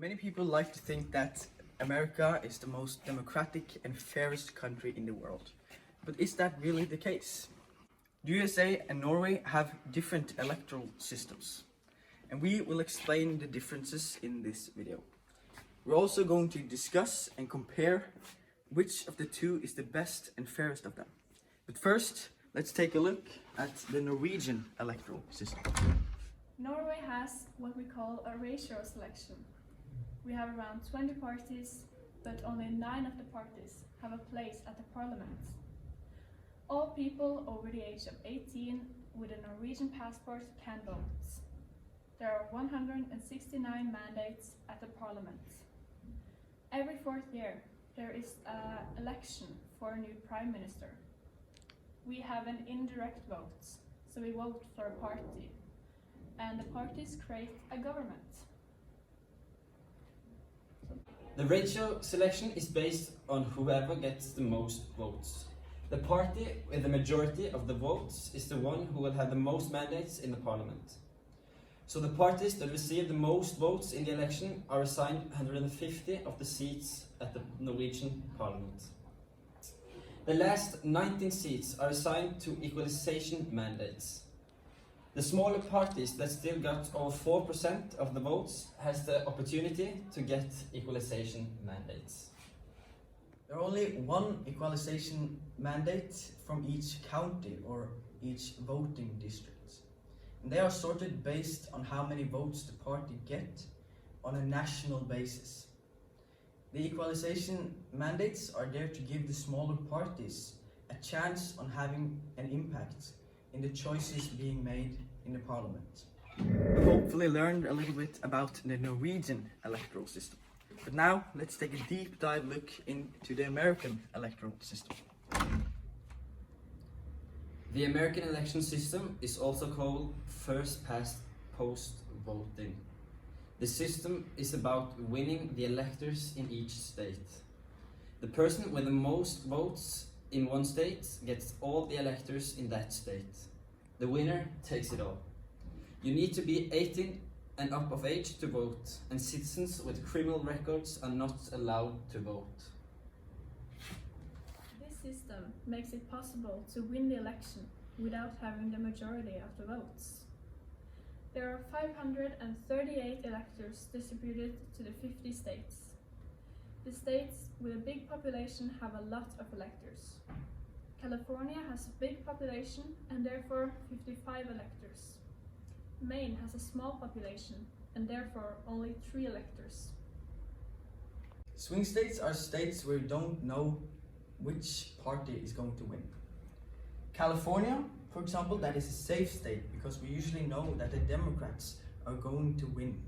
Many people like to think that America is the most democratic and fairest country in the world. But is that really the case? The USA and Norway have different electoral systems, and we will explain the differences in this video. We're also going to discuss and compare which of the two is the best and fairest of them. But first, let's take a look at the Norwegian electoral system. Norway has what we call a ratio selection. We have around 20 parties, but only 9 of the parties have a place at the parliament. All people over the age of 18 with a Norwegian passport can vote. There are 169 mandates at the parliament. Every 4th year, there is an election for a new prime minister. We have an indirect vote, so we vote for a party, and the parties create a government. The ratio selection is based on whoever gets the most votes. The party with the majority of the votes is the one who will have the most mandates in the parliament. So the parties that receive the most votes in the election are assigned 150 of the seats at the Norwegian parliament. The last 19 seats are assigned to equalization mandates. The smaller parties that still got over 4% of the votes has the opportunity to get equalization mandates. There are only one equalization mandate from each county or each voting district. And they are sorted based on how many votes the party get on a national basis. The equalization mandates are there to give the smaller parties a chance on having an impact in the choices being made in the parliament. We hopefully learned a little bit about the Norwegian electoral system. But now let's take a deep dive look into the American electoral system. The American election system is also called first past post voting. The system is about winning the electors in each state. The person with the most votes in one state gets all the electors in that state. The winner takes it all. You need to be 18 and up of age to vote, and citizens with criminal records are not allowed to vote. This system makes it possible to win the election without having the majority of the votes. There are 538 electors distributed to the 50 states. The states with a big population have a lot of electors. California has a big population and therefore 55 electors. Maine has a small population and therefore only 3 electors. Swing states are states where you don't know which party is going to win. California, for example, that is a safe state because we usually know that the Democrats are going to win.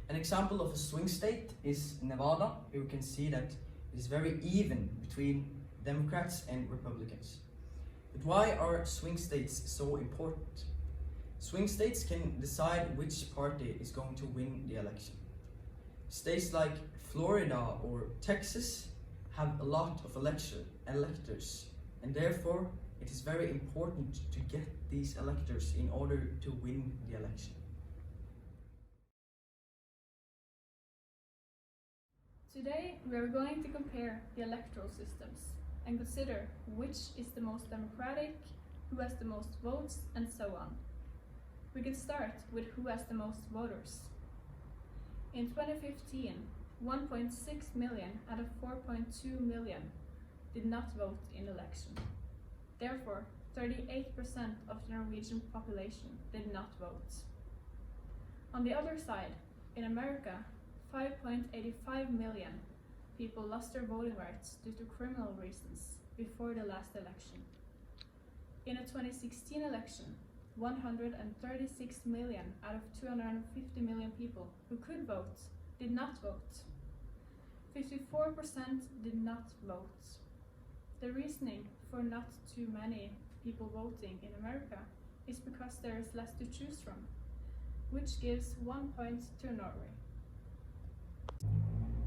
An example of a swing state is Nevada. Here we can see that it is very even between Democrats and Republicans. But why are swing states so important? Swing states can decide which party is going to win the election. States like Florida or Texas have a lot of electors, and therefore it is very important to get these electors in order to win the election. Today we are going to compare the electoral systems and consider which is the most democratic, who has the most votes, and so on. We can start with who has the most voters. In 2015, 1.6 million out of 4.2 million did not vote in the election. Therefore, 38% of the Norwegian population did not vote. On the other side, in America, 5.85 million people lost their voting rights due to criminal reasons before the last election. In a 2016 election, 136 million out of 250 million people who could vote did not vote. 54% did not vote. The reasoning for not too many people voting in America is because there is less to choose from, which gives 1 point to Norway.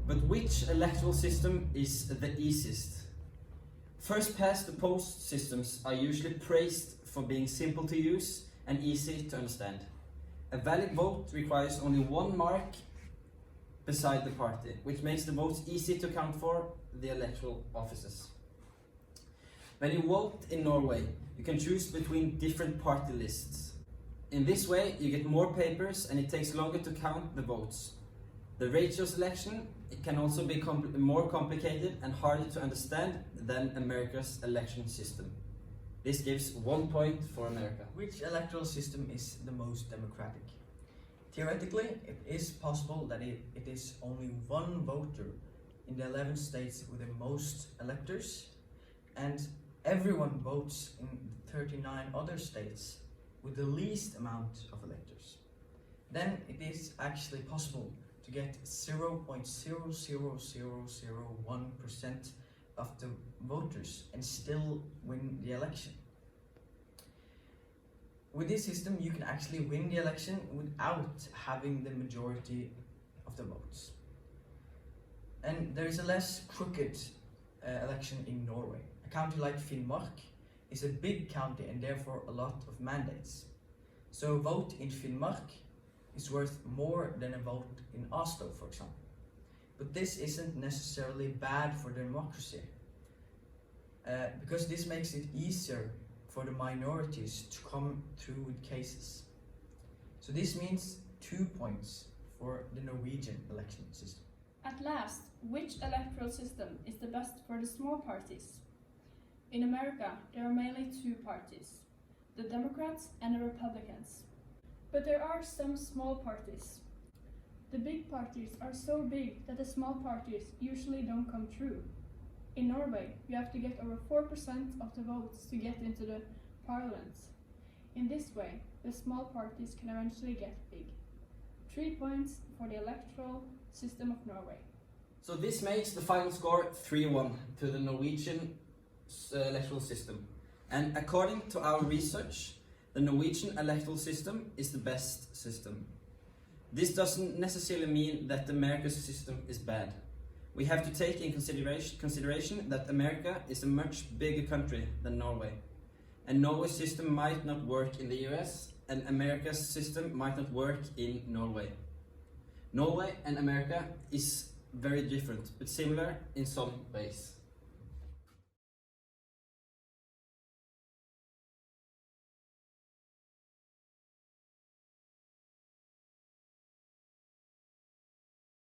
But which electoral system is the easiest? First past the post systems are usually praised for being simple to use and easy to understand. A valid vote requires only one mark beside the party, which makes the votes easy to count for the electoral offices. When you vote in Norway, you can choose between different party lists. In this way, you get more papers and it takes longer to count the votes. The ratio selection it can also be more complicated and harder to understand than America's election system. This gives 1 point for America. Which electoral system is the most democratic? Theoretically, it is possible that it is only one voter in the 11 states with the most electors, and everyone votes in 39 other states with the least amount of electors. Then it is actually possible to get 0.00001% of the voters and still win the election. With this system, you can actually win the election without having the majority of the votes. And there is a less crooked election in Norway. A county like Finnmark is a big county and therefore a lot of mandates. So a vote in Finnmark is worth more than a vote in Oslo, for example. But this isn't necessarily bad for democracy, because this makes it easier for the minorities to come through with cases. So this means 2 points for the Norwegian election system. At last, which electoral system is the best for the small parties? In America, there are mainly two parties, the Democrats and the Republicans. But there are some small parties. The big parties are so big that the small parties usually don't come through. In Norway, you have to get over 4% of the votes to get into the parliament. In this way, the small parties can eventually get big. 3 points for the electoral system of Norway. So this makes the final score 3-1 to the Norwegian electoral system. And according to our research, the Norwegian electoral system is the best system. This doesn't necessarily mean that America's system is bad. We have to take in consideration that America is a much bigger country than Norway. And Norway's system might not work in the US, and America's system might not work in Norway. Norway and America is very different, but similar in some ways.